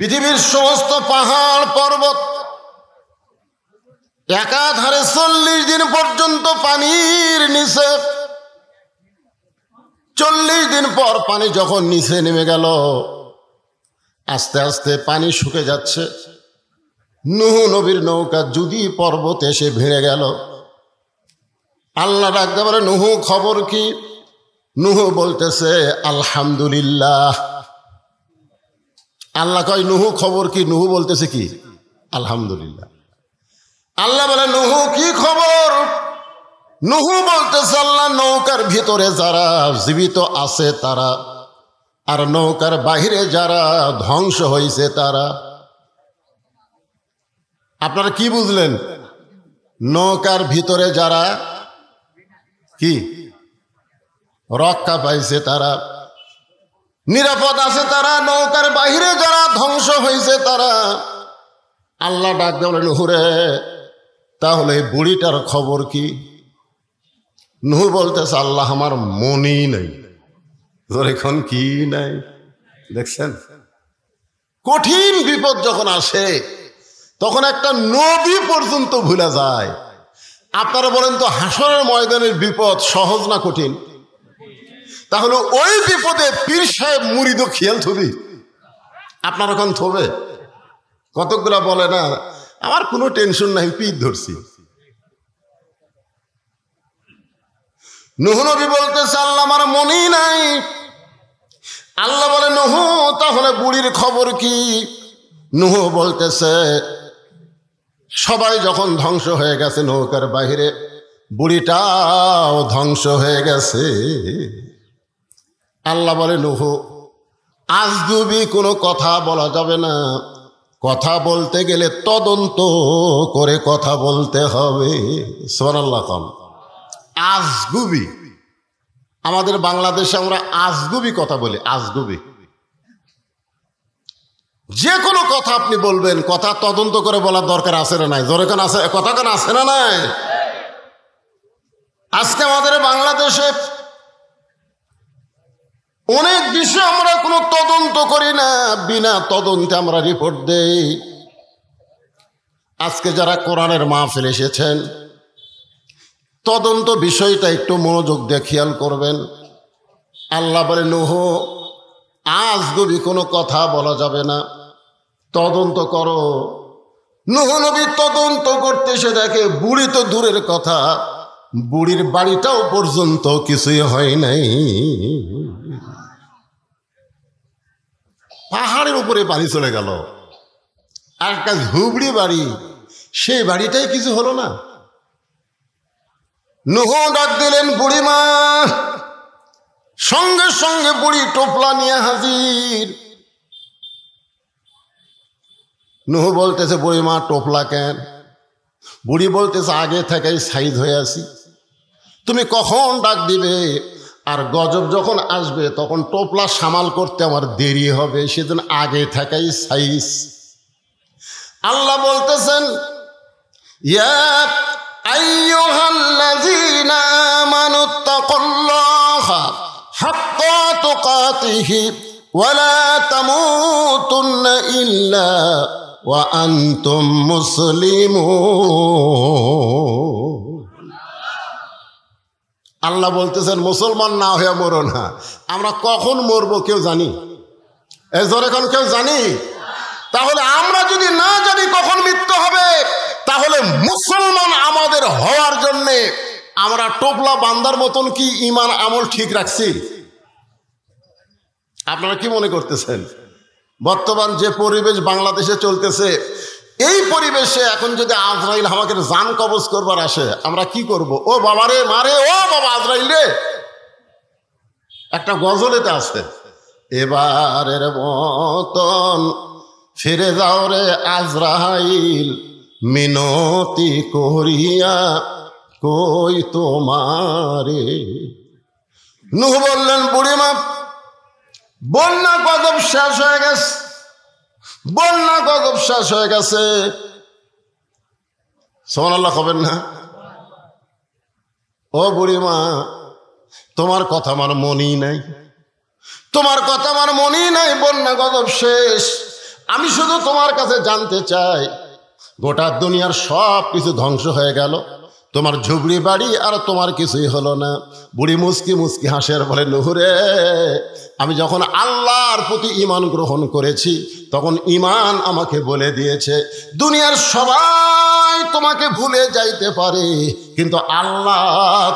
পৃথিবীর সমস্ত পাহাড় পর্বত একাধারে 40 দিন পর্যন্ত পানির নিচে। 40 দিন পর পানি যখন নিচে নেমে গেল, আস্তে আস্তে পানি শুকে যাচ্ছে। নূহ নবীর নৌকা যদি পর্বত এসে ভিড়ে গেল। আল্লাহ ডাকতে বলে, নূহ খবর কি? নূহ বলতেছে আলহামদুলিল্লাহ। আল্লাহ কয় নূহ খবর কি? নূহ বলতেছে কি? আলহামদুলিল্লাহ। আল্লাহ বলে নূহ কি খবর? নূহ বলতেছে আল্লাহ নৌকার ভিতরে যারা জীবিত আছে তারা, আর নৌকার বাহিরে যারা ধ্বংস হয়েছে তারা। আপনারা কি বুঝলেন? নৌকার ভিতরে যারা কি রক্ষা পাইছে তারা, নিরাপদ আছে তারা, নৌকার বাহিরে যারা ধ্বংস হয়েছে তারা। আল্লাহ ডাক বলে নূহ রে, তাহলে বুড়িটার খবর কি? নূহ বলতেছে আল্লাহ আমার মনই নাই। এখন কি নাই? দেখছেন, কঠিন বিপদ যখন আসে তখন একটা নবী পর্যন্ত ভুলে যায়। আপনারা বলেন তো, হাসরের ময়দানের বিপদ সহজ না কঠিন? তাহলে ওই বিপদে পীর সাহেব মুরিদ খেয়াল থবি? আপনার এখন থবে? কতকগুলা বলে না আমার কোনো টেনশন নাই, পীর ধরছি। নূহ নবী বলতেছে আল্লাহ আমার মনই নাই। আল্লাহ বলে নূহ তাহলে বুড়ির খবর কি? নূহ বলতেছে সবাই যখন ধ্বংস হয়ে গেছে নৌকার বাহিরে, বুড়িটাও ধ্বংস হয়ে গেছে। আল্লাহ বলে নূহ আজগুবি কোনো কথা বলা যাবে না। কথা বলতে গেলে তদন্ত করে কথা বলতে হবে। সুবহানাল্লাহ। কম আজগুবি, আমাদের বাংলাদেশে আমরা আজগুবি কথা বলি। আজগুবি যে কোনো কথা আপনি বলবেন, কথা তদন্ত করে বলার দরকার আছে না নাই? জোরে কান আছে, কথা কান আছে না নাই? আজকে আমাদের বাংলাদেশে অনেক বিষয় আমরা কোনো তদন্ত করি না, বিনা তদন্তে আমরা রিপোর্ট দেই। আজকে যারা কোরআনের মাহফিল এসেছেন, তদন্ত বিষয়টা একটু মনোযোগ দিয়ে খেয়াল করবেন। আল্লাহ বলে নূহ আজগুবি কোনো কথা বলা যাবে না, তদন্ত করো। নূহ নবী তদন্ত করতে এসে দেখে বুড়ি তো দূরের কথা, বুড়ির বাড়িটাও পর্যন্ত কিছুই হয় নাই। পাহাড়ের উপরে পানি চলে গেল, আর একটা ঝুবড়ি বাড়ি, সেই বাড়িটাই কিছু হলো না। নূহ ডাক দিলেন বুড়িমা। সঙ্গে সঙ্গে বুড়ি টোপলা নিয়ে হাজির। নূহ বলতেছে বুড়িমা টোপলা কেন? বুড়ি বলতেছে আগে থেকেই সাইজ হয়ে আছি, তুমি কখন ডাক দিবে আর গজব যখন আসবে তখন টোপলা সামাল করতে আমার দেরি হবে, সেজন্য আগে থেকেই সাইজ। আল্লাহ বলতেছেন ইয়া আইয়ুহাল্লাযীনা আমানুত্তাকুল্লাহা হাক্কা তুকাতিহি ওয়া লা তামুতুন্না ইল্লা ওয়া আনতুম মুসলিমুন। আল্লাহ বলতেছেন মুসলমান না হয়ে মরো না। আমরা কখন মরবো কেউ জানি? এখন কেউ জানি? তাহলে আমরা যদি না জানি কখন মৃত্যু হবে, তাহলে মুসলমান আমাদের হওয়ার জন্যে আমরা টোপলা বান্দার মতন কি ঈমান আমল ঠিক রাখছি? আপনারা কি মনে করতেছেন? বর্তমান যে পরিবেশ বাংলাদেশে চলতেছে, এই পরিবেশে এখন যদি আজরাইল আমাকে জান কবজ করবার আসে, আমরা কি করব? ও বাবা রে, মারে, ও বাবা আজরাইল রে। একটা গজলেতে আছে, এবারের মতন ফিরে যাও রে আজরাইল, মিনতি করিয়া কই তোমারে। নূহ বললেন বুড়িমা বন্যা গজব শেষ হয়ে গেছে, বন্যা গজব শেষ হয়ে গেছে। সুবহানাল্লাহ হবেন না? ও বুড়িমা তোমার কথা আমার মনেই নাই, তোমার কথা আমার মনেই নাই। বন্যা গজব শেষ, আমি শুধু তোমার কাছে জানতে চাই, গোটা দুনিয়ার সব কিছু ধ্বংস হয়ে গেল, তোমার ঝুবড়ি বাড়ি আর তোমার কিছুই হলো না। বুড়ি মুস্কি মুস্কি হাসের বলে, নুহুরে, আমি যখন আল্লাহর প্রতি ঈমান গ্রহণ করেছি তখন ঈমান আমাকে বলে দিয়েছে দুনিয়ার সবাই তোমাকে ভুলে যাইতে পারে, কিন্তু আল্লাহ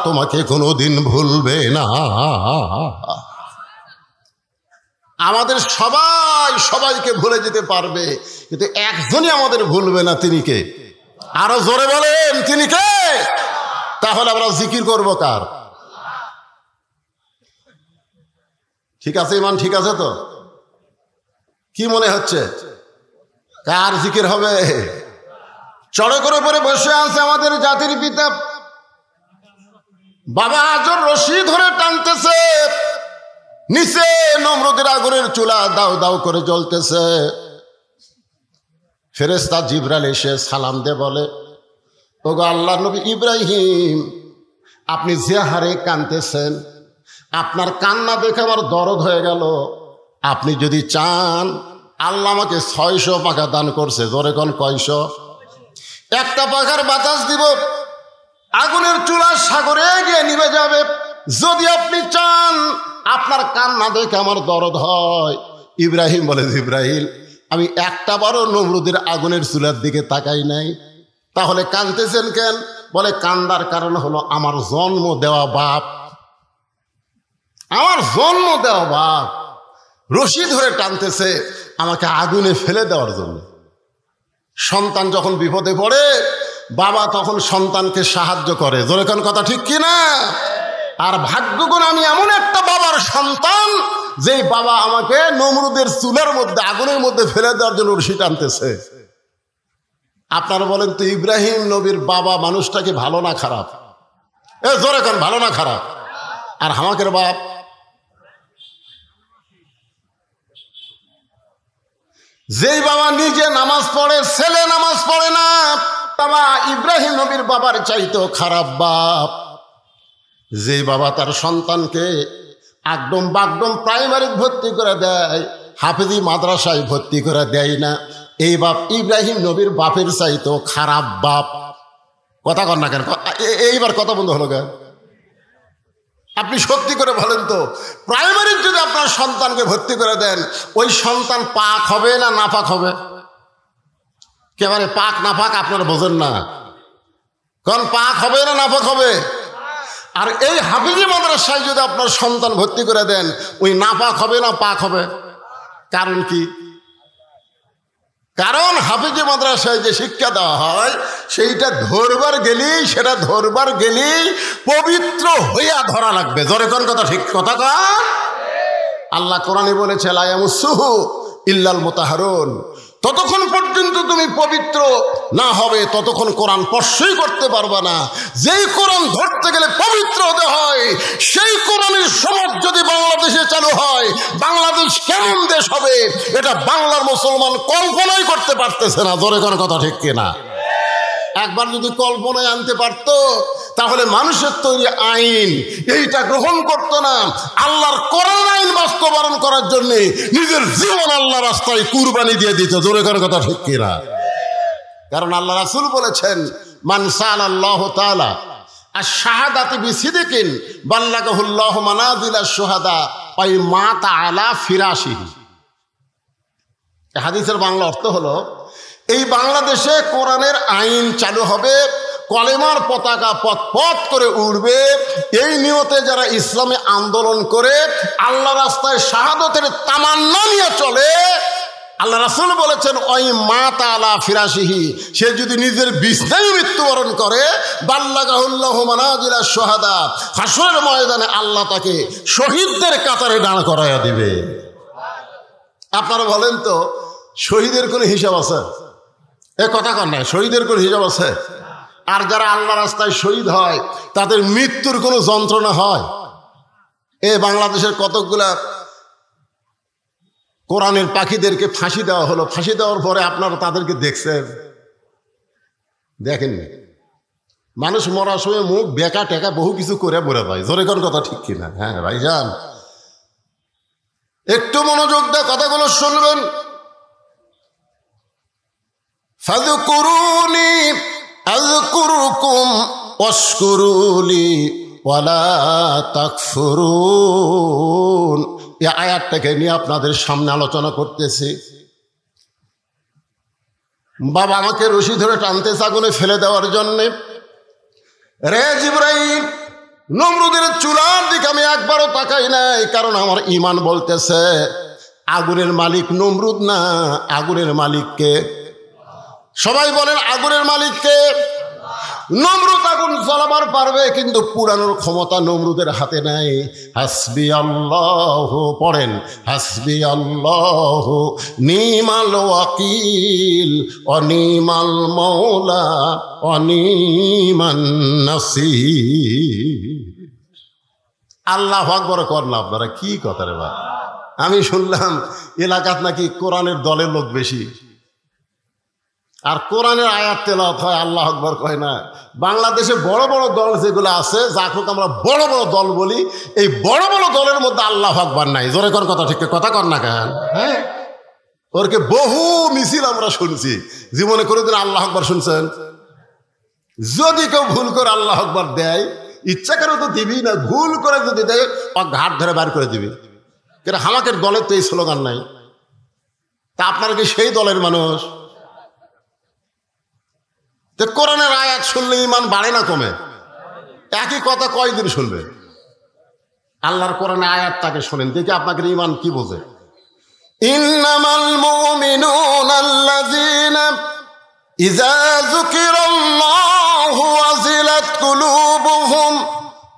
তোমাকে কোনোদিন ভুলবে না। আমাদের সবাই সবাইকে ভুলে যেতে পারবে, কিন্তু একজনই আমাদের ভুলবে না। তিনি কে? আরো জোরে বলেন, তিনি কে? তাহলে আমরা জিকির করবো কার? ঠিক আছে, ইমান ঠিক আছে তো? কি মনে হচ্ছে কার জিকির হবে? চড়ে করে পরে বসে আছে আমাদের জাতির পিতা বাবা আজর, রশি ধরে টানতেছে, নিচে নমরুদের আগুনের চুলা দাও দাও করে জ্বলতেছে। ফেরেশতা জিবরাইল এসে সালাম দে বলে, ওগো আল্লাহর নবী ইব্রাহিম, আপনি যে হারে কাঁদতেছেন, আপনার কান্না দেখে আমার দরদ হয়ে গেল। আপনি যদি চান, আল্লাহ আমাকে 600 পাখা দান করছে। জোরে কোন কয়শো? একটা পাখার বাতাস দিব, আগুনের চুলা সাগরে গিয়ে নিভে যাবে। যদি আপনি চান, আপনার কান্না দেখে আমার দরদ হয়। ইব্রাহিম বলে, জিবরাইল, আমি একটা বারও নমরুদের আগুনের চুলার দিকে তাকাই নাই। তাহলে কাঁদতেছেন কেন? বলে, কান্দার কারণ হলো আমার জন্ম দেওয়া বাপ, আমার জন্ম দেওয়া বাপ রশি ধরে টানতেছে আমাকে আগুনে ফেলে দেওয়ার জন্য। সন্তান যখন বিপদে পড়ে, বাবা তখন সন্তানকে সাহায্য করে। জোরে কোন কথা ঠিক কিনা? আর ভাগ্যগুণ আমি এমন একটা বাবার সন্তান, যেই বাবা আমাকে নমরুদের চুলার মধ্যে, আগুনের মধ্যে ফেলে দেওয়ার জন্য রশি টানতেছে। আপনারা বলেন তো, ইব্রাহিম নবীর বাবা মানুষটা কি ভালো না খারাপ? জোরে কোন, ভালো না খারাপ? আর হামাকের বাপ, যেই বাবা নিজে নামাজ পড়ে, ছেলে নামাজ পড়ে না, বাবা ইব্রাহিম নবীর বাবার চাইতো খারাপ বাপ। যেই বাবা তার সন্তানকে একদম বাগডম প্রাইমারি ভর্তি করে দেয়, হাফেজি মাদ্রাসায় ভর্তি করে দেয় না, এই বাপ ইব্রাহিম নবীর বাপের চাইতো খারাপ বাপ। কথা কন না কেন? এইবার কথা বন্ধ হলো কেন? আপনি সত্যি করে বলেন তো, প্রাইমারির যদি আপনার সন্তানকে ভর্তি করে দেন, ওই সন্তান পাক হবে না নাপাক হবে? কেবারে পাক নাপাক আপনারা বোঝেন না। কারণ পাক হবে না নাপাক হবে? আর এই হাফিজি মাদ্রাসায় যদি আপনার সন্তান ভর্তি করে দেন, ওই নাপাক হবে না পাক হবে? কারণ কি? কারণ হাফিজি মাদ্রাসায় যে শিক্ষা দেওয়া হয়, সেইটা ধরবার গেলেই পবিত্র হইয়া ধরা লাগবে। জোরে কোন কথা ঠিক? কথা কন। আল্লাহ কোরআনে বলেছে, লা ইয়ামাসসুহু ইল্লাল মুতাহহারুন, ততক্ষণ পর্যন্ত তুমি পবিত্র না হবে ততক্ষণ কোরআন স্পর্শই করতে পারবে না। যেই কোরআন ধরতে গেলে পবিত্র হতে হয়, সেই কোরআনের সমাজ যদি বাংলাদেশে চালু হয়, বাংলাদেশ কেমন দেশ হবে এটা বাংলার মুসলমান কল্পনাই করতে পারতেছে না। জোরে কোন কথা ঠিক কিনা? একবার যদি কল্পনায় আনতে পারতো, তাহলে মানুষের তৈরি আইন এইটা গ্রহণ করতো না। আল্লাহর কোরআন আইন বাস্তবায়ন করার জন্য নিজের জীবন আল্লাহ রাস্তায় কুরবানি দিয়ে দিত। জোরে করে কথা ঠিক কিনা? কারণ আল্লাহ রাসূল বলেছেন, মান সাআলাল্লাহু তাআলা আশ-শাহাদাতি বিসিদকিন বাল্লাগাহুল্লাহু মানাজিলাশ শুহাদা পাই মাতা আলা ফিরাশিহি। হাদিসের বাংলা অর্থ হলো, এই বাংলাদেশে কোরআনের আইন চালু হবে, কলেমার পতাকা পথ পথ করে উড়বে, এই নিয়তে যারা ইসলামে আন্দোলন করে আল্লাহ রাস্তায় শাহাদতের তামান্না নিয়ে চলে, আল্লাহ রাসূল বলেছেন, ওই মাতা আলা ফিরাশিহি, সে যদি নিজের বিছানায় মৃত্যুবরণ করে, বাল্লাগাহুল্লাহু মানাজিলাশ শুহাদা, হাসরের ময়দানে আল্লাহ তাকে শহীদদের কাতারে দাঁড় করাইয়া দিবে। আপনারা বলেন তো, শহীদের কোনো হিসাব আছে? এ কথা কন না, শহীদের কোনো হিসাব আছে? আর যারা আল্লাহ রাস্তায় শহীদ হয়, তাদের মৃত্যুর কোনো যন্ত্রণা হয়? এ বাংলাদেশের কতকগুলা কোরআনের পাখিদেরকে ফাঁসি দেওয়া হলো, ফাঁসি দেওয়ার পরে আপনারা তাদেরকে দেখছেন? দেখেননি? মানুষ মরার সময় মুখ বেকা টেকা বহু কিছু করে মরে ভাই। জোরে কোন কথা ঠিক কিনা? হ্যাঁ ভাইজান, একটু মনোযোগ দিয়ে কথাগুলো শুনবেন। ফাযকুরুনি আযকুরুকুম ওয়াশকুরুলি ওয়ালা তাকফুরুন। এই আয়াতটাকে নিয়ে আপনাদের সামনে আলোচনা করতেছি। বাবা আমাকে রশি ধরে টানতেছে আগুনে ফেলে দেওয়ার জন্যে। রে জিবরাইল, নমরুদের চুলার দিকে আমি একবারও তাকাই নাই, কারণ আমার ঈমান বলতেছে আগুনের মালিক নমরুদ না, আগুনের মালিককে। সবাই বলেন আগুনের মালিককে। নমরুদ আগুন জ্বালাবার পারবে, কিন্তু পুরানোর ক্ষমতা নমরুদের হাতে নাই। হাসবি আল্লাহ, পড়েন হাসবি আল্লাহ নিমাল ওয়াকিল অনিমাল মৌলা অনিমান নাসির। আল্লাহু আকবার কর না আপনারা, কি কথা রে ভাই? আমি শুনলাম এলাকাত নাকি কোরআনের দলের লোক বেশি, আর কোরআনের আয়াত তেলাওয়াত হয়, আল্লাহ আকবার কয় না। বাংলাদেশে বড় বড় দল যেগুলো আছে, যাকে আমরা বড় বড় দল বলি, এই বড় বড় দলের মধ্যে আল্লাহ আকবার নাই। জোরে কর কথা, ঠিক কথা কর না কেন? হ্যাঁ, ওরকে বহু মিছিল আমরা শুনছি, জীবনে কোনোদিন আল্লাহ আকবার শুনছেন? যদি কেউ ভুল করে আল্লাহ আকবার দেয়, ইচ্ছা করে তো দিবি না, ভুল করে যদি দেয় ও ঘাট ধরে বার করে দিবি। কিন্তু হামাকের দলের তো এই স্লোগান নাই। তা আপনারা কি সেই দলের মানুষ? কোরআনের আয়াত শুনলে ঈমান বাড়ে না কমে? একই কথা কয়দিন শুনবে? আল্লাহর কোরআনের আয়াতটাকে শোনেন, দেখি আপনাকে ঈমান কি বোঝে। ইন্নামাল মুমিনুনা আল্লাযীনা ইযা যুকিরাল্লাহু ওয়াজিলাত কুলুবুহুম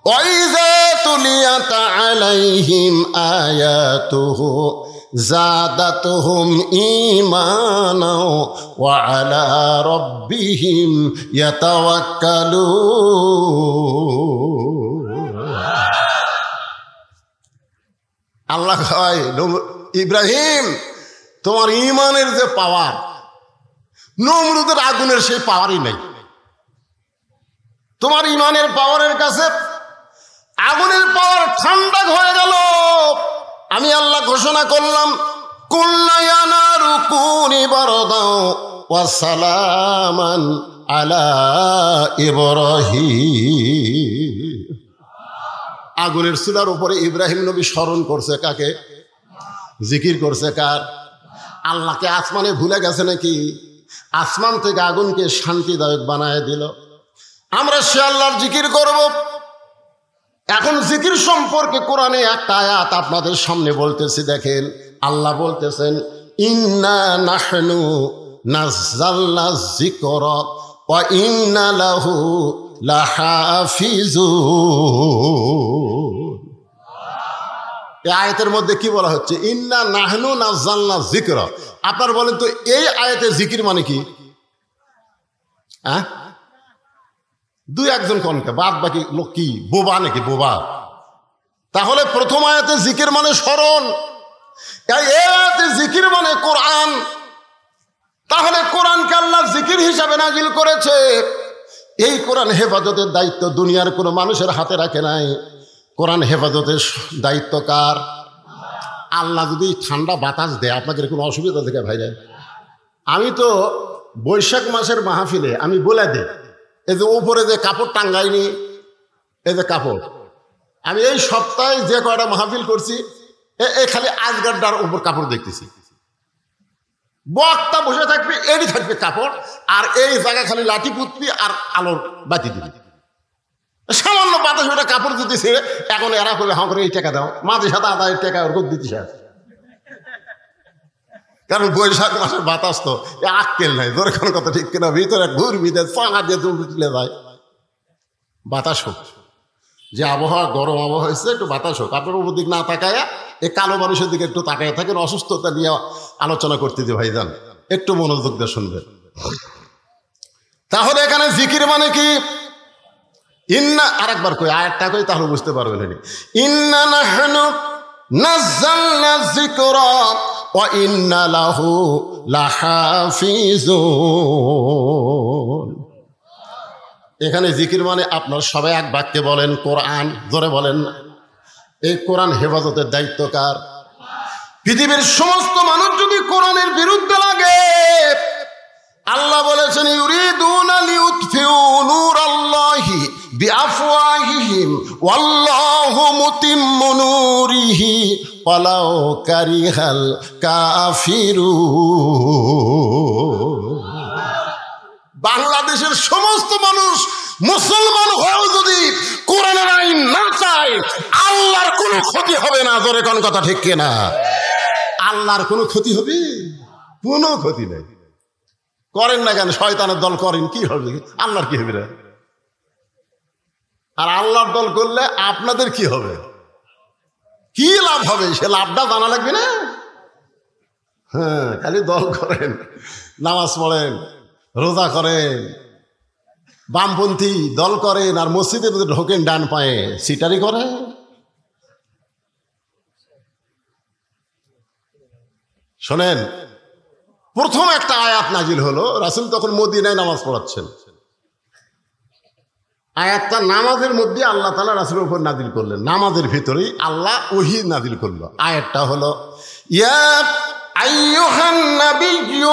ওয়া ইযা তুলিয়াত আলাইহিম আয়াতুহু জাদাতুহুম ঈমানা ওয়া আলা রাব্বিহিম ইয়াতাওয়াক্কালুন। আল্লাহ কয়, ইব্রাহিম তোমার ঈমানের যে পাওয়ার, নমরুদের আগুনের সেই পাওয়ারই নাই। তোমার ঈমানের পাওয়ারের কাছে আগুনের পাওয়ার ঠান্ডা হয়ে গেল। আমি আল্লাহ ঘোষণা করলাম, কুল্লা ইয়া নারু কুনি বারদাও ওয়া সালামান আলা ইব্রাহিম। আগুনের চুলার উপরে ইব্রাহিম নবী স্মরণ করছে কাকে? জিকির করছে কার? আল্লাহকে। আসমানে ভুলে গেছে নাকি? আসমান থেকে আগুনকে শান্তিদায়ক বানায় দিল। আমরা সে আল্লাহর জিকির করব। এখন জিকির সম্পর্কে কোরআনে একটা আয়াত আপনাদের সামনে বলতেছি, দেখেন। আল্লাহ বলতেছেন, ইন্না নাহনু নাযালনা যিকরা ওয়া ইন্না লাহু লাহাফিজুন। এই আয়াতের মধ্যে কি বলা হচ্ছে? ইন্না নাহনু নাযালনা যিকরা। আপনারা বলেন তো এই আয়াতে জিকির মানে কি? হ্যাঁ, দুই একজন কনকে, বাদ বাকি লোক কি বোবা নাকি? বোবা। তাহলে প্রথম আয়াতে জিকির মানে স্মরণ, এই আয়াতে জিকির মানে কোরআন। তাহলে কোরআনকে আল্লাহ জিকির হিসাবে নাজিল করেছে। এই কোরআন হেফাজতের দায়িত্ব দুনিয়ার কোনো মানুষের হাতে রাখে নাই। কোরআন হেফাজতের দায়িত্ব কার? আল্লাহ যদি ঠান্ডা বাতাস দেয়, আপনাদের কোনো অসুবিধা থেকে ভাইরা? আমি তো বৈশাখ মাসের মাহফিলে আমি বলে দিই, এই যে উপরে যে কাপড় টাঙ্গাইনি, এই যে কাপড়, আমি এই সপ্তাহে যে কয়টা মাহফিল করছি, এই খালি আজগাড্ডার উপর কাপড় দেখতেছি। বক্তা বসে থাকবে, এরই থাকবে কাপড়, আর এই জায়গা খালি লাঠি পুতবি আর আলোর বাতি দিবি। সামান্য বাতাস ওটা কাপড় দিতেছে। এখন এরা করে হাঁ করে এই টাকা দাও, মাঝে সাথে আদায়ের টাকা ওর দিতেছে। কারণ বৈশাখ মাসের বাতাস তো আক্কেল নাই, ধরে কোনো কথা ঠিক কিনা, ভিতরে ঘুরবি চাঙা দিয়ে তুলে যায়। বাতাস হোক, যে আবহাওয়া গরম আবহাওয়া হয়েছে, একটু বাতাস হোক। আপনার উপর দিক না তাকায়া এই কালো মানুষের দিকে একটু তাকায় থাকেন। অসুস্থতা নিয়ে আলোচনা করতে যে ভাইজান, একটু মনোযোগ দিয়ে শুনবেন। তাহলে এখানে জিকির মানে কি? ইন্না, আরেকবার কই আয়াতটা কই, তাহলে বুঝতে পারবেন। ইন্না নাহনু নাযালনা যিকরা ওয়া ইন্না লাহু লাহাফিজুন। এখানে জিকির মানে আপনার সবাই এক বাক্যে বলেন কোরআন, জোরে বলেন না। এই কোরআন হেফাজতের দায়িত্ব কার? পৃথিবীর সমস্ত মানুষ যদি কোরআনের বিরুদ্ধে লাগে, আল্লাহ ওয়াল্লাহু মুতিম্মু নূরিহি ওয়ালাউ কারিহাল কাফিরুন। বাংলাদেশের সমস্ত মানুষ মুসলমান হয়েও যদি কোরআনের আইন না চায়, আল্লাহর কোনো ক্ষতি হবে না। জোরে কোন কথা ঠিক কিনা? আল্লাহর কোনো ক্ষতি হবে? কোনো ক্ষতি নেই। করেন না কেন? শয়তানের দল করেন, কি হবে? আল্লাহর কি হবে? আর আল্লাহর দল করলে আপনাদের কি হবে? কি লাভ হবে? সে লাভটা জানা লাগবে না? হ্যাঁ, খালি দল করেন, নামাজ পড়েন, রোজা করেন, বামপন্থী দল করেন, আর মসজিদে ঢোকেন ডান পায়ে, সিটারি করে। শোনেন, প্রথম একটা আয়াত নাজিল হলো, রাসূল তখন মদিনায় নামাজ পড়াচ্ছেন। আয়াতটা নামাজের মধ্যে আল্লাহ তাআলা রাসূলের উপর নাজিল করলেন, নামাজের ভিতরেই আল্লাহ ওহী নাজিল করলো। আয়াতটা হলো, ইয়া আইয়ুহান নাবিয়্যু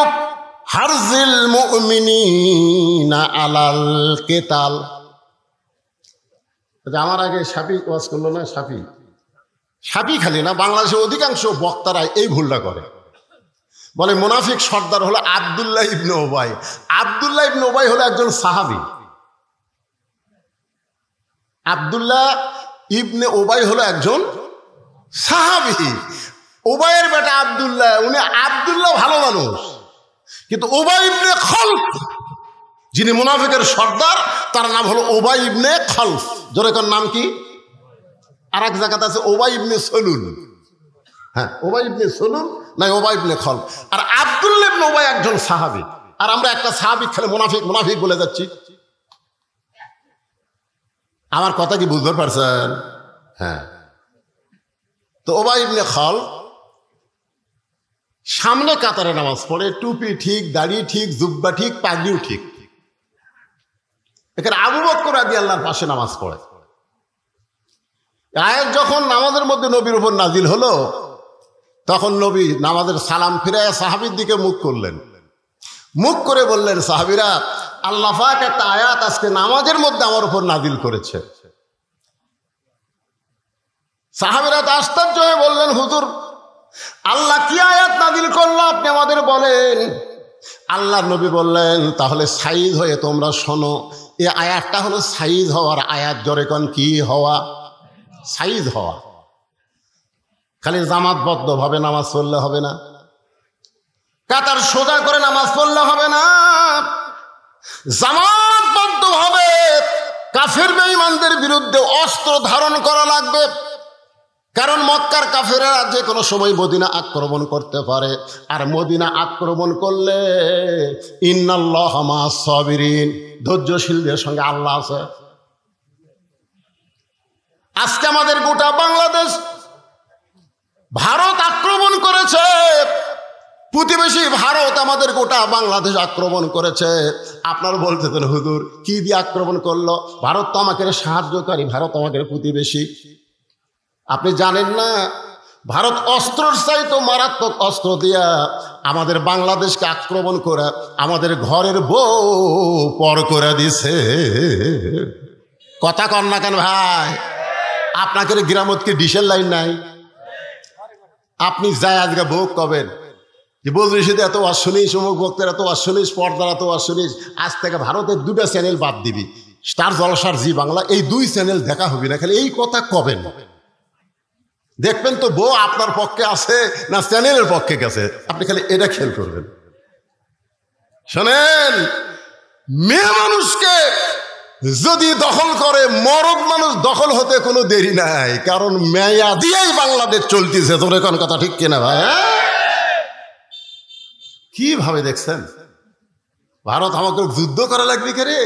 হারজিল মুমিনিনা আলাল কিতাল। আমার আগে শাফি ওয়াজ করলো না, শাফি খালি না, বাংলাদেশের অধিকাংশ বক্তারা এই ভুলটা করে। বলে মুনাফিক সর্দার হলো আব্দুল্লাহ ইবনে উবাই। আব্দুল্লাহ ইবনে উবাই হলো একজন সাহাবী। আব্দুল্লাহ ইবনে উবাই হলো একজন সাহাবী। উবাইয়ের বেটা আব্দুল্লাহ, উনি আব্দুল্লাহ ভালো মানুষ, কিন্তু উবাই ইবনে খলফ যিনি মুনাফিকের সর্দার, তার নাম হলো উবাই ইবনে খলফ। জোরে কোন নাম কি? আর এক জায়গাতে আছে উবাই ইবনে সলুল। হ্যাঁ, উবাই ইবনে সলুল না উবাই ইবনে খলফ। আর আব্দুল্লাহ ইবনে উবাই একজন সাহাবী। আর আমরা একটা সাহাবী খেলে মুনাফিক বলে যাচ্ছি। আমার কথা কি বুঝতে পারছেন? হ্যাঁ, তো উবাই ইবনে খলফ সামনে কাতারে নামাজ পড়ে, টুপি ঠিক, দাড়ি ঠিক, জুব্বা ঠিক, পাগড়িও ঠিক। এখানে আবু বকর রাদিয়াল্লাহু পাশে নামাজ পড়ে। আয়াত যখন নামাজের মধ্যে নবীর উপর নাজিল হলো, তখন নবী নামাজের সালাম ফিরায় সাহাবীর দিকে মুখ করলেন। মুখ করে বললেন, সাহাবীরা, আল্লাহ পাক একটা আয়াত আজকে নামাজের মধ্যে আমার উপর নাজিল করেছে। সাহাবীরা তো আশ্চর্য হয়ে বললেন, হুজুর, আল্লাহ কি আয়াত নাজিল করলো আপনি আমাদের বলেন। আল্লাহর নবী বললেন, তাহলে সাইজ হয়ে তোমরা শোনো। এই আয়াতটা হলো সাইজ হওয়ার আয়াত। জোরে কোন কি হওয়া? সাইজ হওয়া। খালি জামাতবদ্ধ ভাবে নামাজ পড়লে হবে না, কাতার সোজা করে নামাজ পড়লে হবে না, জামাতবদ্ধ ভাবে কাফের বেঈমানদের বিরুদ্ধে অস্ত্র ধারণ করা লাগবে। কারণ মক্কার কাফেররা যে কোনো সময় মদিনা আক্রমণ করতে পারে, আর মদিনা আক্রমণ করলে ইন্নাল্লাহা মা'আস সাবিরিন, ধৈর্যশীলদের সঙ্গে আল্লাহ আছে। আজকে আমাদের গোটা বাংলাদেশ ভারত আক্রমণ করেছে, প্রতিবেশী ভারত আমাদের গোটা বাংলাদেশ আক্রমণ করেছে। আপনারা বলতেছেন, হুজুর কি দিয়ে আক্রমণ করলো? ভারত তো আমাকে সাহায্যকারী, ভারত আমাদের প্রতিবেশী। আপনি জানেন না, ভারত অস্ত্রের চাইতে মারাত্মক অস্ত্র দিয়া আমাদের বাংলাদেশকে আক্রমণ করে আমাদের ঘরের বউ পর করে দিছে। কথা কন না কেন ভাই? আপনাকে গ্রামত কি ডিসেল লাইন নাই? আপনি যাই আজকে বউ কবেন যে বজরিশিতে এত ওয়াজ শুনিস, অমুক বক্তার এত ওয়াজ শুনিস, পর্দার এত ওয়াজ শুনিস, আজ থেকে ভারতের 2টা চ্যানেল বাদ দিবি, স্টার জলসার জি বাংলা, এই 2 চ্যানেল দেখা হবে না। খালি এই কথা কবেন, দেখবেন তো বউ আপনার পক্ষে আছে না চ্যানেলের পক্ষে গেছে। আপনি খালি এটা খেয়াল করবেন। শোনেন, মেয়ে মানুষকে যদি দখল করে, মরদ মানুষ দখল হতে কোনো দেরি নাই। কারণ মেয়া দিয়েই বাংলাদেশ চলতেছে। তোর কোন কথা ঠিক কিনা ভাই? কিভাবে দেখছেন? ভারত আমাকে যুদ্ধ করা লাগবে কে রে?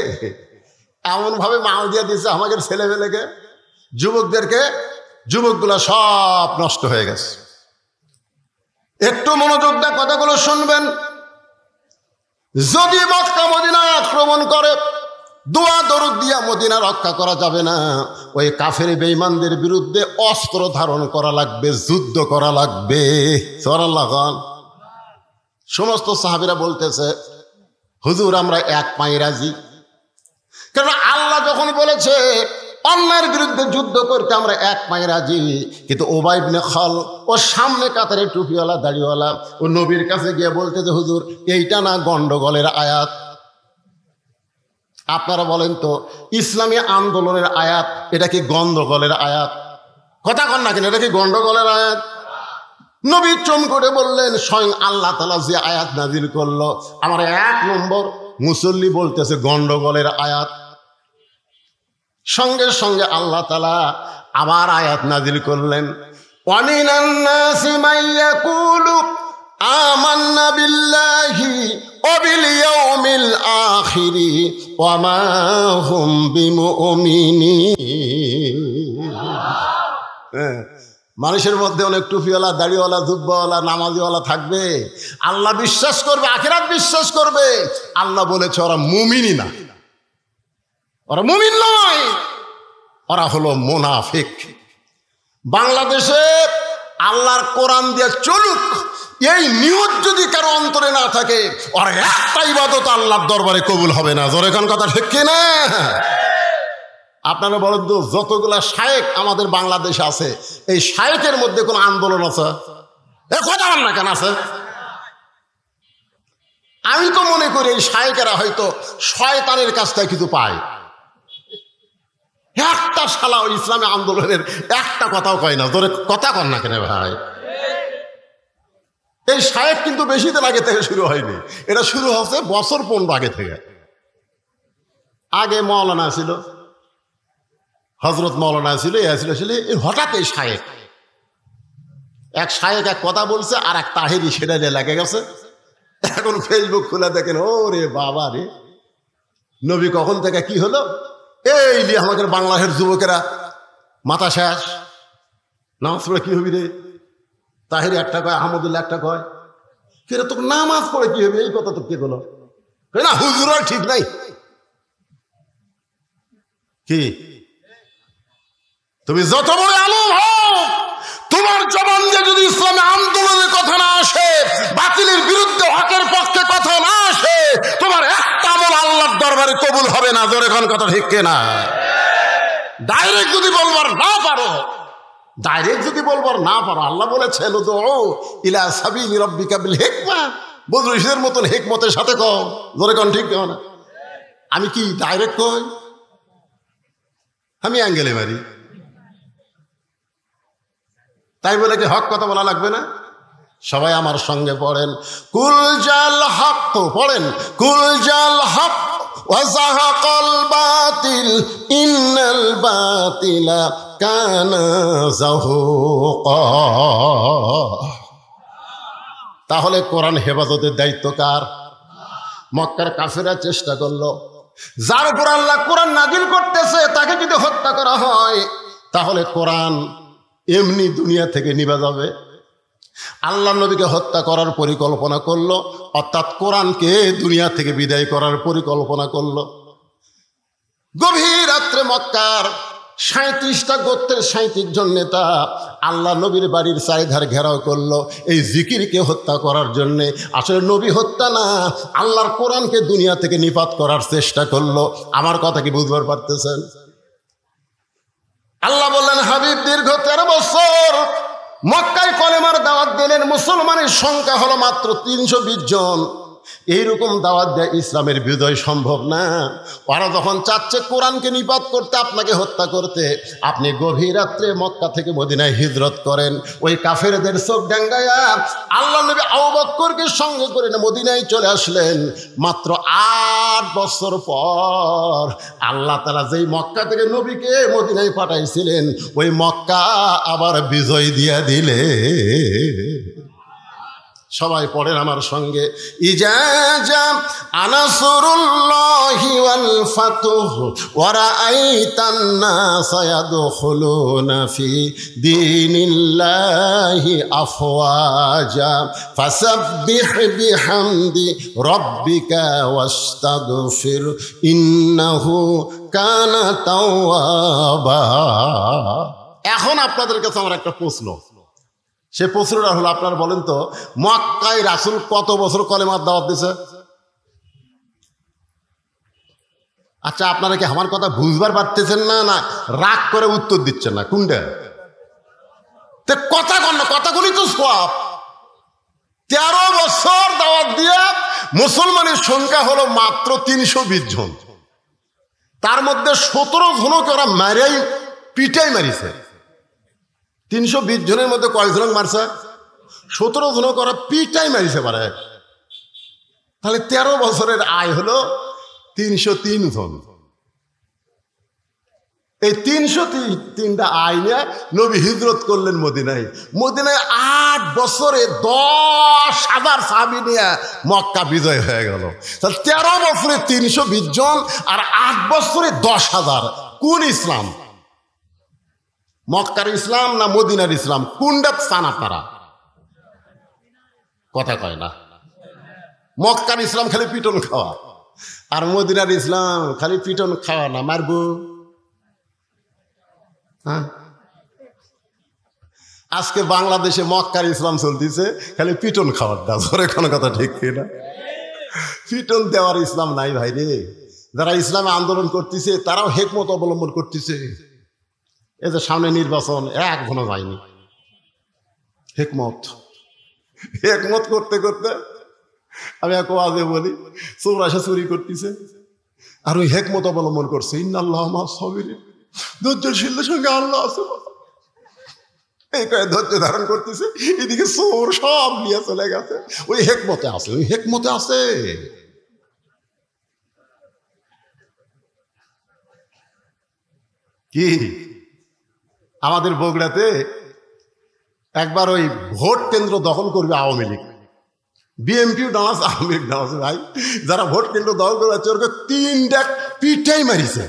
এমন ভাবে মাল দিয়ে দিচ্ছে আমাদের ছেলেমেয়েকে, যুবকদেরকে। যুবকগুলা সব নষ্ট হয়ে গেছে। একটু মনোযোগ দিয়ে কথাগুলো শুনবেন। যদি মক্কা মদিনা আক্রমণ করে, দোয়া দরুদ দিয়া মদিনা রক্ষা করা যাবে না। ওই কাফের বেঈমানদের বিরুদ্ধে অস্ত্র ধারণ করা লাগবে, যুদ্ধ করা লাগবে। সুবহানাল্লাহ। সমস্ত সাহাবীরা বলতেছে, হুজুর আমরা এক পায়ে রাজি। কারণ আল্লাহ যখন বলেছে অন্যায়ের বিরুদ্ধে যুদ্ধ করতে আমরা এক পায়ে রাজি, কিন্তু উবাই ইবনে খালদ ও সামনে কাতারে টুপিওয়ালা দাড়িওয়ালা ও নবীর কাছে গিয়ে বলতে যে হুজুর এইটা না গন্ডগোলের আয়াত। আপনারা বলেন তো ইসলামী আন্দোলনের আয়াত এটা কি গন্ডগোলের আয়াত? কথা কন না কেন, এটা কি গন্ডগোলের আয়াত? নবী চম করে বললেন স্বয়ং আল্লাহ তাআলা যে আয়াত নাজিল করলো আমার 1 নম্বর মুসল্লি বলতেছে গন্ডগোলের আয়াত। সঙ্গে সঙ্গে আল্লাহ তাআলা আবার আয়াত নাজিল করলেন, ওয়ামিনান নাসি মাইয়াকুলু আমান্না বিল্লাহি ওয়া বিল ইয়াউমিল আখিরি ওয়া মা হুম বিমুমিনিন। মানুষের মধ্যে অনেক টুপিওয়ালা দাড়িওয়ালা জুব্বাওয়ালা নামাজিওয়ালা থাকবে, আল্লাহ বিশ্বাস করবে, আখিরাত বিশ্বাস করবে। আল্লাহ বলেছে ওরা মুমিনই না, ওরা মুমিন নয়, ওরা হলো মুনাফিক। বাংলাদেশে আল্লাহর কোরআন দিয়ে চলুক এই নিয়ত যদি কারো অন্তরে না থাকে, ওর একটা ইবাদত আল্লাহর দরবারে কবুল হবে না। জোরে কোন কথা ঠিক কিনা? আপনারা বলেন তো যতগুলা শায়েখ আমাদের বাংলাদেশে আছে, এই শায়েখের মধ্যে কোন আন্দোলন আছে? কথা বল না কেন আছে? আমি তো মনে করি এই শায়েখেরা হয়তো শয়তানের কাছ থেকে কিছু পায়। একটা শালা ওই ইসলামী আন্দোলনের একটা কথাও কয় না। ধরে কথা কন না কেন ভাই? এই শায়েখ কিন্তু বেশি দিন আগে থেকে শুরু হয়নি, এটা শুরু হচ্ছে বছর 15 আগে থেকে। আগে মৌলানা ছিল, হজরত মৌলানা ছিল, হঠাৎ এই শায়েখ, এক শায়েখ এক কথা বলছে আর এক তাহেরি সেটা নিয়ে লেগে গেছে। এখন ফেসবুক খুলে দেখেন, ও রে বাবা রে, নবী কখন থেকে কি হলো, এই নিয়ে আমাদের বাংলাদেশের যুবকেরা মাথা শেষ। নামাজ পড়ে কি হবি রে? তাহেরি একটা কয়, আহমদুল্লাহ একটা কয়, কিরে তোকে নামাজ পড়ে কি হবে? এই কথা তো কে বলো না, হুজুর ঠিক নাই কি? তুমি যত বড় আলেম হও, তোমার জবান দিয়ে যদি ইসলামী আন্দোলনের কথা না আসে, বাতিলের বিরুদ্ধে হকের পক্ষে কথা না আসে, তোমার একটা আমল আল্লাহর দরবারে কবুল হবে না। জোরে কোন কথা ঠিক কিনা? ডাইরেক্ট যদি বলবার না পারো, আল্লাহ বলেছেন উদউ ইলা সাবিলি রাব্বিকা বিল হিকমা, বদরুশের মতন হিকমতের সাথে কও। জোরে কোন ঠিক না? আমি কি ডাইরেক্ট কই? আমি অ্যাঙ্গেলে মারি, তাই বলে কি হক কথা বলা লাগবে না? সবাই আমার সঙ্গে পড়েন, কুল জাল হক, পড়েন কুল জাল হক ওয়া যাহাকাল বাতিল ইন্নাল বাতিলা কানা যাহুকা। তাহলে কোরআন হেফাজতের দায়িত্ব কার? মক্কার কাফেররা চেষ্টা করলো, যার উপর আল্লাহ কোরআন নাজিল করতেছে তাকে যদি হত্যা করা হয় তাহলে কোরআন এমনি দুনিয়া থেকে নিভে যাবে। আল্লাহ নবীকে হত্যা করার পরিকল্পনা করলো, অর্থাৎ কোরআনকে দুনিয়া থেকে বিদায় করার পরিকল্পনা করলো। গভীর রাত্রে মক্কার 37টা গোত্রের 37 জন নেতা আল্লাহ নবীর বাড়ির চারিধার ঘেরাও করলো এই জিকিরকে হত্যা করার জন্যে। আসলে নবী হত্যা না, আল্লাহর কোরআনকে দুনিয়া থেকে নিপাত করার চেষ্টা করলো। আমার কথা কি বুঝবার পারতেছেন? আল্লাহ বললেন, হাবিব দীর্ঘ 13 বছর মক্কায় কলেমার দাওয়াত দিলেন, মুসলমানের সংখ্যা হলো মাত্র 320 জন। এইরকম দাওয়াত দেয় ইসলামের বিজয় সম্ভব না। ওরা যখন চাচ্ছে কোরআনকে নিপাত করতে, আপনাকে হত্যা করতে, আপনি গভীর রাত্রে মক্কা থেকে মদিনায় হিজরত করেন। ওই কাফেরদের চোখ ডাঙ্গায়া আল্লাহ নবী আবু বকরকে সঙ্গে করে মদিনায় চলে আসলেন। মাত্র 8 বছর পর আল্লাহ তাআলা যেই মক্কা থেকে নবীকে মদিনায় পাঠাইছিলেন, ওই মক্কা আবার বিজয় দিয়া দিলে। সবাই পড়েন আমার সঙ্গে, ইজা জা আনাসরুল্লাহি ওয়াল ফাতহ ওয়া রাআইতান নাসা ইয়াদখুলুনা ফি দীনিল্লাহি আফওয়াজা ফাসাব্বিহ বিহামদি রাব্বিকা ওয়াস্তাগফির ইন্নাহু কানা তাওয়াবা। এখন আপনাদের কাছে আমার একটা প্রশ্ন, সে প্রশ্নটা হলো, আপনারা বলেন তো মক্কায় রাসূল কত বছর কলেমার দাওয়াত দিছে? আচ্ছা, আপনারা কি আমার কথা বুঝবার পারতেছেন না, না রাগ করে উত্তর দিচ্ছেন না? কোনটা কথা কন না, কথাগুলি তো সব। 13 বছর দাওয়াত দিয়ে মুসলমানের সংখ্যা হলো মাত্র 320 জন। তার মধ্যে 17 জনকে ওরা মারাই পিটাই মারিছে। 320 জনের মধ্যে কয়জন মারছে? 17 জনকে ওরা পিটাই মারিছে পারে। তাহলে 13 বছরের আয় হলো 303 জন। এই 303টা আয় নিয়ে নবী হিজরত করলেন মদিনায়। মদিনায় 8 বছরে 10,000 সাহাবী নিয়ে মক্কা বিজয় হয়ে গেল। তাহলে 13 বছরে 320 জন আর 8 বছরে 10,000। কোন ইসলাম? মক্কার ইসলাম না মদিনার ইসলাম? কোনটা চান আপনারা? কথা কয় না। মক্কার ইসলাম খালি পিটন খাওয়া, আর মদিনার ইসলাম খালি পিটন খাওয়া না, মারবো। আজকে বাংলাদেশে মক্কার ইসলাম চলতেছে খালি পিটন খাওয়ার দা। ধরে কোনো কথা ঠিক না? পিটন দেওয়ার ইসলাম নাই ভাই রে। যারা ইসলামে আন্দোলন করতেছে তারাও হেকমত অবলম্বন করতেছে। এই যে সামনে নির্বাচন, এখনো যায়নি। হেকমত করতে করতে আমি এক ওয়াজে বলি, চৌরাশা চুরি করতেছে আর ওই হেকমত অবলম্বন করছে। ইন্নাল্লাহ মা সাবিরিন, ধৈর্যশীলদের সঙ্গে আল্লাহ আছে। এই কয়ে ধৈর্য ধারণ করতেছে, এদিকে চোর সব নিয়ে চলে গেছে। ওই হেকমতে আছে, ওই হেকমতে আছে। কি আমাদের বগুড়াতে একবার ওই ভোট কেন্দ্র দখল করবে আওয়ামী লীগ, বিএনপিও ডান্স, আওয়ামী লীগ ডান্স। ভাই যারা ভোট কেন্দ্র দখল করে যাচ্ছে ওরকে 3টা পিঠাই মারিছে।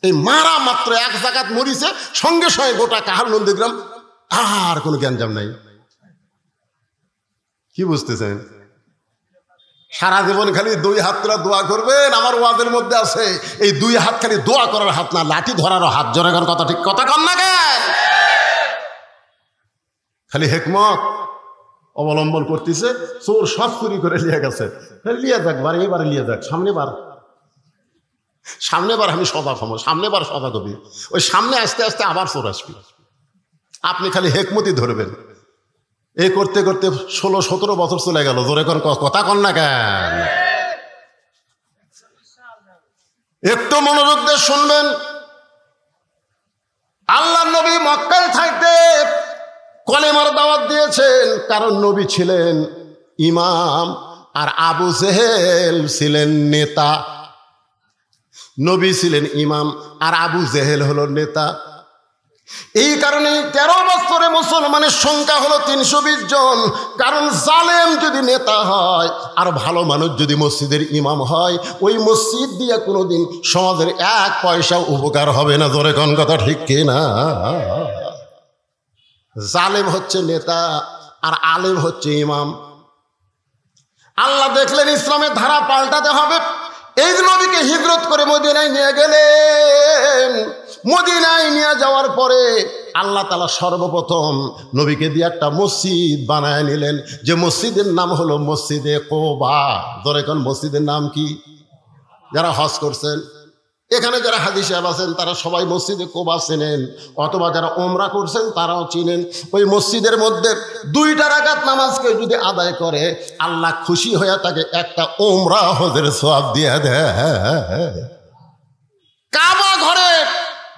এই মারা মাত্র 1 জায়গাত মরিছে, সঙ্গে সঙ্গে গোটা কাহার নন্দীগ্রাম আর কোনো জ্ঞানজাম নাই। কি বুঝতেছেন? সারা জীবন খালি 2 হাত তোলা দোয়া করবেন। আমার ওয়াজের মধ্যে আছে এই 2 হাত খালি দোয়া করার হাত না, লাঠি ধরারও হাত। জোরে কর কথা, ঠিক কথা কন না কেন? খালি হেকমত অবলম্বন করতেছে। চোর সব চুরি করে লিয়ে গেছে, লিয়ে যাক বার, এবারে লিয়ে যাক। সামনেবার আমি সদা ক্ষম, সামনেবার সদা কবি। ওই সামনে আস্তে আস্তে আবার চোর আসবি। আপনি খালি হেকমতি ধরবেন। এই করতে করতে 16-17 বছর চলে গেল। জোরে কোন কথা কন না কেন? একটু মনোযোগ দিয়ে শুনবেন। আল্লাহ নবী মক্কায় থাকতে কলেমার দাওয়াত দিয়েছেন, কারণ নবী ছিলেন ইমাম আর আবু জেহেল ছিলেন নেতা। নবী ছিলেন ইমাম আর আবু জেহেল হলো নেতা। এই কারণে 13 বছরে মুসলমানের সংখ্যা হলো 320 জন। কারণ জালেম যদি নেতা হয় আর ভালো মানুষ যদি মসজিদের ইমাম হয়, ওই মসজিদ দিয়ে কোনোদিন সমাজের 1 পয়সা উপকার হবে না। জোরে কোন কথা ঠিক কিনা? জালেম হচ্ছে নেতা আর আলেম হচ্ছে ইমাম। আল্লাহ দেখলেন ইসলামের ধারা পাল্টাতে হবে, এই নবীকে হিজরত করে মদিনায় নিয়ে গেলেন। মদিনায় নিয়ে যাওয়ার পরে আল্লাহ তাআলা সর্বপ্রথম নবীকে দিয়ে একটা মসজিদ বানায় নিলেন, যে মসজিদের নাম হলো মসজিদে কোবা। ধরে কোন মসজিদের নাম কি? যারা হজ করছেন, এখানে যারা হাজী সাহেব আছেন তারা সবাই মসজিদে কোবা চেনেন, অথবা যারা ওমরা করছেন তারাও চিনেন। ওই মসজিদের মধ্যে 2টা রাকাত নামাজকে যদি আদায় করে আল্লাহ খুশি হয়ে তাকে একটা ওমরা হজের সওয়াব দিয়ে দেয়। কাবা ঘরে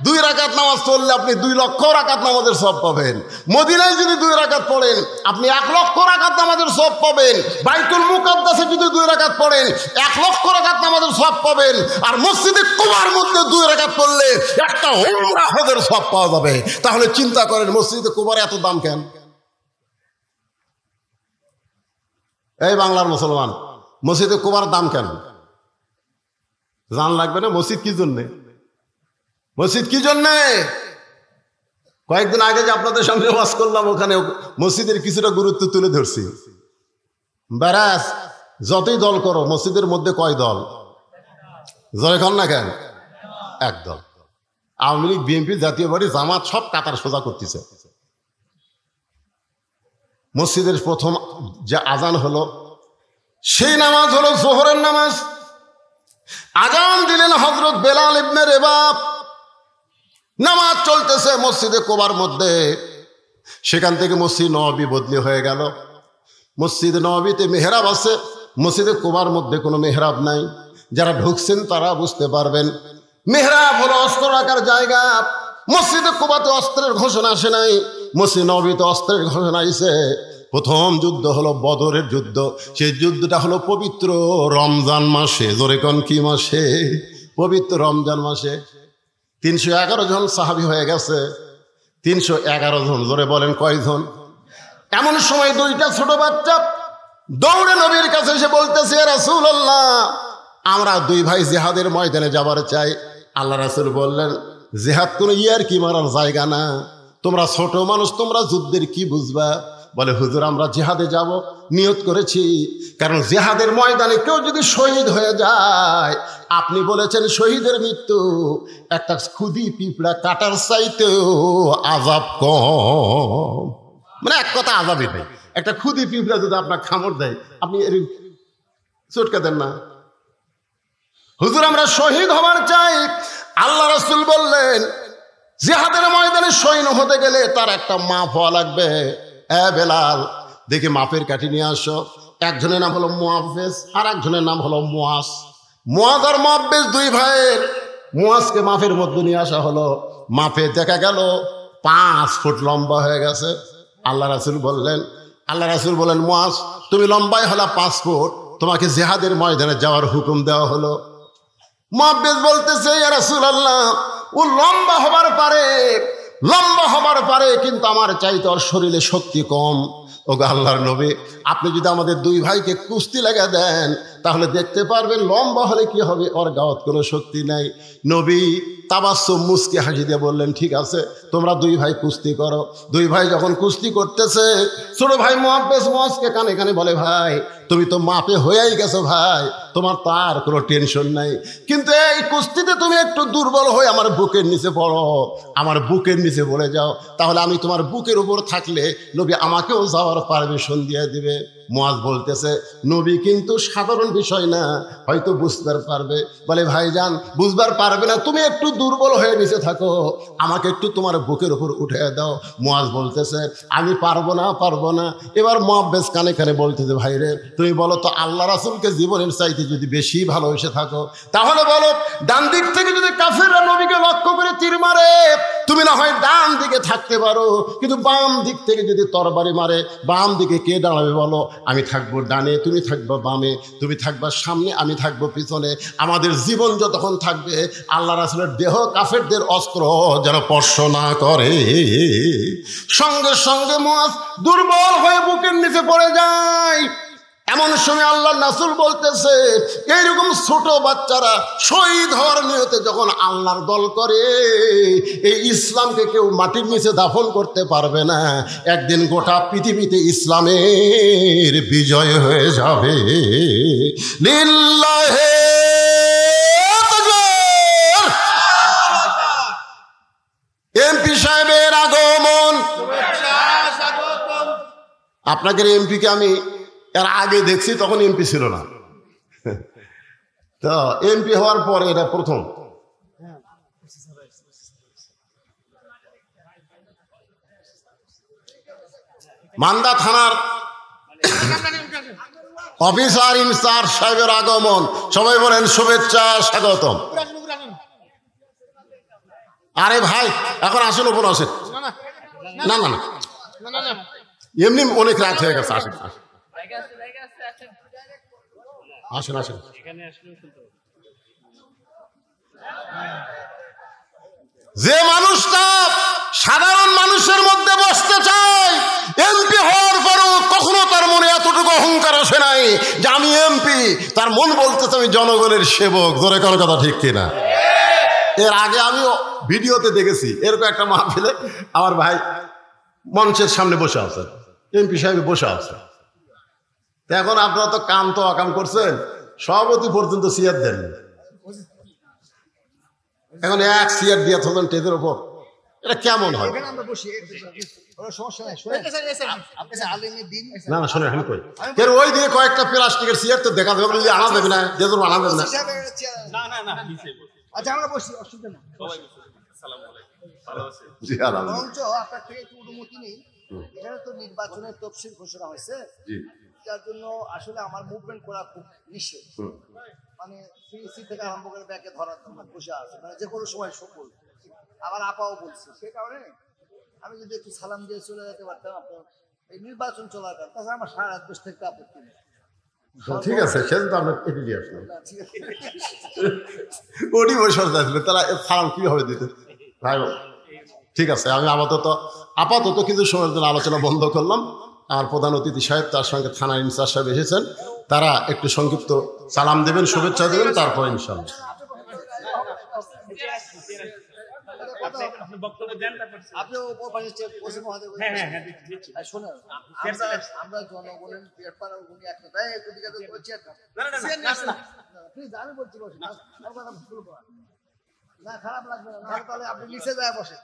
2 রাকাত নামাজ পড়লে আপনি 2 লক্ষ রাকাত নামাজের সওয়াব পাবেন। মদিনায় যদি 2 রাকাত পড়েন আপনি 1 লক্ষ রাকাত নামাজের সওয়াব পাবেন। বাইতুল মুকাদ্দাসে যদি 2 রাকাত পড়েন 1 লক্ষ রাকাত নামাজের সওয়াব পাবেন। আর মসজিদে কুবার মধ্যে 2 রাকাত পড়লে একটা উমরা হজের সওয়াব পাওয়া যাবে। তাহলে চিন্তা করেন মসজিদে কুবার এত দাম কেন? এই বাংলার মুসলমান, মসজিদে কুবার দাম কেন জান লাগবে না? মসজিদ কি জন্যে? মসজিদ কি জন্যে? কয়েকদিন আগে যে আপনাদের সামনে ওয়াজ করলাম, ওখানে মসজিদের কিছুটা গুরুত্ব তুলে ধরছি। ব্যারাস যতই দল করো, মসজিদের মধ্যে কয় দল? জয় খান না কেন? 1 দল। আওয়ামী লীগ, বিএনপি, জাতীয় পার্টি, জামাত সব কাতার সোজা করতেছে। মসজিদের প্রথম যে আজান হলো সেই নামাজ হলো জোহরের নামাজ। আজান দিলেন হযরত বেলাল ইবনে রেবাব। নামাজ চলতেছে মসজিদে কোবার মধ্যে। সেখান থেকে মসজিদ নববী বদলি হয়ে গেল। মসজিদ নববীতে মেহরাব আছে, মসজিদে কোবার মধ্যে কোনো মেহরাব নাই। যারা ঢুকছেন তারা বুঝতে পারবেন। মেহরাব হলো অস্ত্র রাখার জায়গা। মসজিদে কোবাতে অস্ত্রের ঘোষণা আসে নাই, মসজিদ নববীতে অস্ত্রের ঘোষণা আইছে। প্রথম যুদ্ধ হলো বদরের যুদ্ধ। সেই যুদ্ধটা হলো পবিত্র রমজান মাসে। জোরে কোন কি মাসে? পবিত্র রমজান মাসে। 311 জন সাহাবী হয়ে গেছে। 311 জন। জোরে বলেন কয়জন? এমন সময় দুইটা ছোট বাচ্চা দৌড়ে নবীর কাছে এসে বলতেছে, ইয়া রাসূলুল্লাহ, আমরা দুই ভাই জিহাদের ময়দানে যাবার চাই। আল্লাহ রাসূল বললেন, জিহাদ কোনো ইয়ার কি মারার জায়গা না, তোমরা ছোট মানুষ, তোমরা যুদ্ধের কি বুঝবা? বলে, হুজুর আমরা জিহাদে যাব, নিয়ত করেছি। কারণ জিহাদের ময়দানে কেউ যদি শহীদ হয়ে যায়, আপনি বলেছেন শহীদের মৃত্যু একটা খুদি পিঁপড়া কাটার চাইতেও আযাব কম। মানে এক কথা আযাবই নেই। একটা খুদি পিঁপড়া যদি আপনার কামড় দেয়, আপনি চটকে দেন না? হুজুর আমরা শহীদ হবার চাই। আল্লাহ রাসূল বললেন, জিহাদের ময়দানে শহীদ হতে গেলে তার একটা মাপ হওয়া লাগবে। বেলাল, দেখি মাপের কাঠি নিয়ে আসো। একজনের নাম হলো মুআফেজ, আর একজনের নাম হলো মুয়াজ। মুয়াজ আর মুআফেজ দুই ভাইয়ের। মুয়াজকে মাপের মধ্যে নিয়ে আসা হলো। মাপে দেখা গেল 5 ফুট লম্বা হয়ে গেছে। আল্লাহ রাসূল বললেন, মুয়াজ তুমি লম্বাই হলা 5 ফুট, তোমাকে জিহাদের ময়দানে যাওয়ার হুকুম দেওয়া হলো। মুআফেজ বলতেছে, ইয়া রাসূলুল্লাহ, ও লম্বা হবার পারে, কিন্তু আমার চাইতে ওর শরীরে শক্তি কম। ওগো আল্লাহর নবী, আপনি যদি আমাদের দুই ভাইকে কুস্তি লাগা দেন, তাহলে দেখতে পারবেন লম্বা হলে কি হবে, ওর গাওয়াত কোনো শক্তি নাই। নবী তাবাসসুম মুস্কি হাসি দিয়ে বললেন, ঠিক আছে, তোমরা দুই ভাই কুস্তি করো। দুই ভাই যখন কুস্তি করতেছে, ছোট ভাই মুআজকে কানে কানে বলে, ভাই তুমি তো মাপে হয়েই গেছো ভাই, তোমার তার কোনো টেনশন নাই, কিন্তু এই কুস্তিতে তুমি একটু দুর্বল হয়ে আমার বুকের নিচে পড়ো, আমার বুকের নিচে পড়ে যাও, তাহলে আমি তোমার বুকের উপর থাকলে নবী আমাকেও যাওয়ার পারমিশন দিয়ে দিবে। মুআজ বলতেছে, নবী কিন্তু সাধারণ বিষয় না, হয়তো বুঝতে পারবে। বলে, ভাইজান বুঝবার পারবে না, তুমি একটু দুর্বল হয়ে নিচে থাকো, আমাকে একটু তোমার বুকের উপর উঠে দাও। মুআজ বলতেছে, আমি পারবো না। এবার মুআফেজ কানে কানে বলতেছে, ভাই রে, তুমি বলো তো, আল্লাহ রাসূলকে জীবনের চাইতে যদি বেশি ভালোবেসে থাকো, তাহলে বলো, ডান দিক থেকে যদি কাফেররা নবীকে লক্ষ্য করে তীর মারে, তুমি না হয় ডান দিকে থাকতে পারো, কিন্তু বাম দিক থেকে যদি তরবারি মারে, বাম দিকে কে দাঁড়াবে বলো? আমি থাকবো ডানে, তুমি থাকবো বামে, তুমি থাকবা সামনে, আমি থাকবো পিছনে। আমাদের জীবন যতক্ষণ থাকবে, আল্লাহ রাসূলের দেহ কাফেরদের অস্ত্র যেন স্পর্শ না করে। সঙ্গে সঙ্গে মুআজ দুর্বল হয়ে বুকের নিচে পড়ে যায়। এমন সময় আল্লাহ রাসূল বলতেছে, এইরকম ছোট বাচ্চারা শহীদ হওয়ার নিয়তে যখন আল্লাহর দল করে, এই ইসলামকে কেউ মাটির নিচে দাফন করতে পারবে না। একদিন গোটা পৃথিবীতে ইসলামের বিজয় হয়ে যাবে। লিল্লাহে তাকবীর। এমপি সাহেবের আগমন। আপনাদের এমপিকে আমি এর আগে দেখছি, তখন এমপি ছিল না, তো এমপি হওয়ার পরে এটা প্রথম। মান্দা থানার অফিসার ইনচার্জ সাহেবের আগমন। সবাই বলেন শুভেচ্ছা, স্বাগতম। আরে ভাই, এখন আসুন, উপর আসেন। না, এমনি অনেক রাত হয়ে গেছে, আসেন আসেন। যে মানুষটা সাধারণ মানুষের মধ্যে বসতে চায়, এমপি হওয়ার পরও কখনো তার মনে এতটুকু অহংকার আসে নাই যে আমি এমপি। তার মন বলতেছে আমি জনগণের সেবক। জোরে কোনো কথা ঠিক কিনা? এর আগে আমি ভিডিওতে দেখেছি, এরকম একটা মাহফিলে আমার ভাই মঞ্চের সামনে বসে আছে, এমপি সাহেব বসে আছে। এখন আপনারা তো কাম তো অকাম করছেন, সভাপতি পর্যন্ত চেয়ার দেন। এখন এক চেয়ার দিয়ে থাকবেন টেজের ওপর, এটা কেমন হয়? না না শোনেন আমি কই কেন ওই দিকে কয়েকটা প্লাস্টিকের চেয়ার তো দেখা যাবে যে আনা যাবে না, যে তোর আনা যাবে না। আচ্ছা আমরা বসি, অসুবিধা নেই। জি আলহামদুলিল্লাহ। বরঞ্চ আপনার থেকে একটু অনুমতি নেই, এখানে তো নির্বাচনের তফসিল ঘোষণা হয়েছে, যার জন্য আসলে আমার মুভমেন্ট করা খুব নিষেধ। মানে সিইসি থেকে আরম্ভ করে ব্যাকে ধরার জন্য বসে আছে, মানে যে কোনো সময় সফল। আবার আপাও বলছে, সে কারণে আমি যদি একটু সালাম দিয়ে চলে যেতে পারতাম আপনার এই নির্বাচন চলার কারণ, তাছাড়া আমার সারা দেশ থেকে আপত্তি নেই। ঠিক আছে সেদিন তো আমরা কেটে দিয়ে আসলাম, ঠিক আছে, ওটি বসে আসলে তারা সালাম কিভাবে দিতে ভাই। ঠিক আছে আমি আপাতত কিছু সময়ের জন্য আলোচনা বন্ধ করলাম। আমার প্রধান অতিথি সাহেব তার সঙ্গে থানা ইনচার্জ সাহেব এসেছেন, তারা একটু সংক্ষিপ্ত সালাম দেবেন, শুভেচ্ছা দেবেন, তারপর ইনশাআল্লাহ। আমরা জনগণের আমি বলছি না খারাপ লাগবে না, তাহলে আপনি নিচে যায় বসে।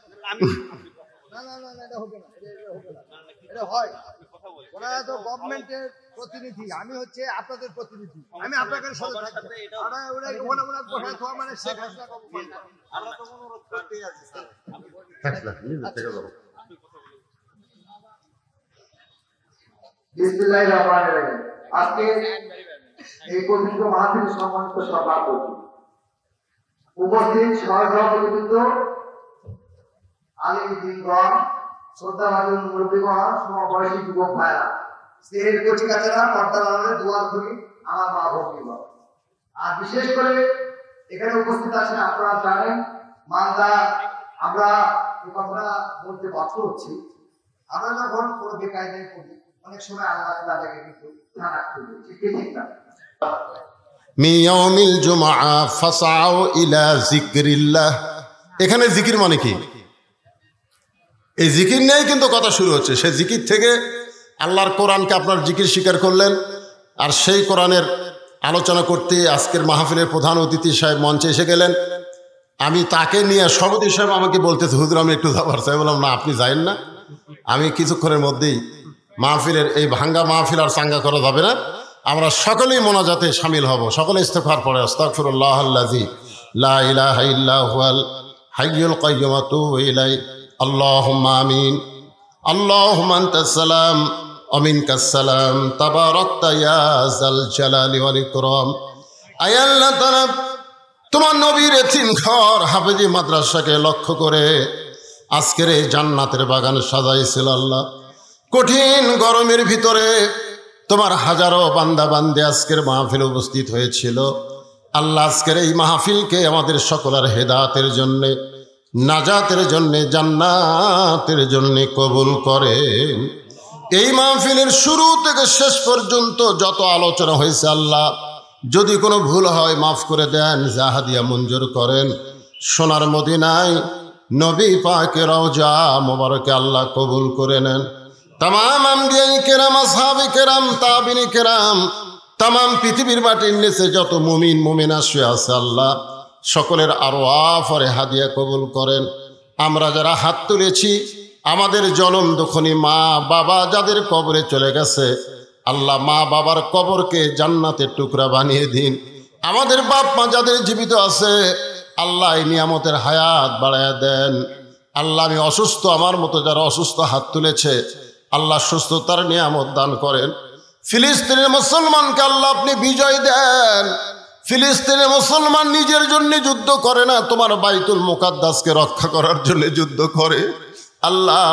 না না না এটা হবে না, এটা হবে না, এটা হয়। ওনারা তো গভর্নমেন্টের প্রতিনিধি, আমি হচ্ছে আপনাদের প্রতিনিধি, আমি আপনাদের সাথে থাকবো। মানে শেখ হাসিনা আমরা তো অনুরোধ করতেই আছি। বিসমিল্লাহির রহমানির রহিম। আজকে এই পবিত্র মাহফিল সম্মানিত সভাপতি, উপস্থিত সহসভাপতিবৃন্দ, আলিম দিনগণ, শ্রদ্ধাভাজন মুরব্বীগণ, সমবয়সী যুবক ভাইরা, স্নেহের কচি কাছেরা, পর্দার দোয়া করি আমার মা ভক্তিগণ। আর বিশেষ করে এখানে উপস্থিত আছেন আপনারা জানেন মালদা, আমরা এই কথাটা বলতে বাধ্য হচ্ছি, আমরা যখন কোনো বেকায়দায় করি অনেক সময় আল্লাহ তাআলাকে কিন্তু ধারা করি, ঠিক না? মিয়াউমিল জুমআ ফাসাউ ইলা যিকরিল্লাহ, এখানে জিকির মানে কি? এই জিকির নিয়েই কিন্তু কথা শুরু হচ্ছে। সেই জিকির থেকে আল্লাহর কোরআনকে আপনার জিকির স্বীকার করলেন, আর সেই কোরআনের আলোচনা করতে আজকের মাহফিলের প্রধান অতিথি সাহেব মঞ্চে এসে গেলেন। আমি তাকে নিয়ে সভাপতি সাহেব আমাকে বলতেছে হুজুর আমি একটু যাবার চাই। বললাম না আপনি যাইন না, আমি কিছুক্ষণের মধ্যেই মাহফিলের এই ভাঙ্গা মাহফিল আর চাঙ্গা করা যাবে না, আমরা সকলেই মোনাজাতে শামিল হব। সকলে ইস্তেগফার পড়ে আস্তাগফিরুল্লাহাল্লাযী লা ইলাহা ইল্লা হুয়াল হাইয়ুল কাইয়্যুম ওয়া আতুবু ইলাইহি আল্লাহুম্মা আমিন। আল্লাহুম্মা আনতাস সালাম ওয়া মিনকাস সালাম তাবারাকতা ইয়া যাল জালালি ওয়াল ইকরাম। আয় আল্লাহ তাআলা তোমার নবীর এতিমখানা হাফেজি মাদ্রাসাকে লক্ষ্য করে আজকের এই জান্নাতের বাগান সাজাইছিল আল্লাহ। কঠিন গরমের ভিতরে তোমার হাজারো বান্দা বান্দে আজকের মাহফিল উপস্থিত হয়েছিল আল্লাহ। আজকের এই মাহফিলকে আমাদের সকলের হেদায়েতের জন্য, নাজাতের জন্য, জান্নাতের জন্য কবুল করেন। এই মাহফিলের শুরু থেকে শেষ পর্যন্ত যত আলোচনা হয়েছে আল্লাহ যদি কোনো ভুল হয় মাফ করে দেন, জাহাদিয়া মঞ্জুর করেন। সোনার মদিনায় নবী পাকের রওজা মোবারকে আল্লাহ কবুল করে নেন। तमाम अंबिया केराम असहाबे केराम ताबिनी केराम तमाम पृथिवीर माटिर निचे যত মুমিন মুমিনা শুয়ে আছে আল্লাহ সকলের আরওয়াহ আর হাদিয়া কবুল করেন। আমরা যারা হাত তুলেছি আমাদের জনম দুঃখনী মা বাবা যাদের কবরে চলে গেছে আল্লাহ মা বাবার কবরকে জান্নাতের টুকরা বানিয়ে দিন। আমাদের বাপ মা যাদের জীবিত আছে আল্লাহ এই নিয়ামতের হায়াত বাড়ায়া দেন। আল্লাহ আমি অসুস্থ, আমার মতো যারা অসুস্থ হাত তুলেছে আল্লাহ সুস্থতার নিয়ামত দান করেন। ফিলিস্তিনের মুসলমানকে আল্লাহ আপনি বিজয় দেন। ফিলিস্তিনের মুসলমান নিজের জন্য যুদ্ধ করে না, তোমার বাইতুল মুকাদ্দাসকে রক্ষা করার জন্য যুদ্ধ করে। আল্লাহ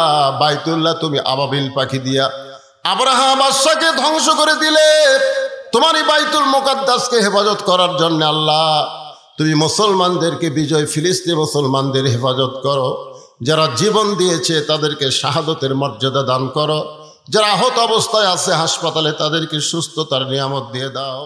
বাইতুল্লাহ তুমি আবাবিল পাখি দিয়া আব্রাহা বাদশাকে ধ্বংস করে দিলে, তোমারই বাইতুল মুকাদ্দাসকে হেফাজত করার জন্য আল্লাহ তুমি মুসলমানদেরকে বিজয়, ফিলিস্তিন মুসলমানদের হেফাজত করো। যারা জীবন দিয়েছে তাদেরকে শাহাদতের মর্যাদা দান করো। যারা আহত অবস্থায় আছে হাসপাতালে তাদেরকে সুস্থতার নিয়ামত দিয়ে দাও।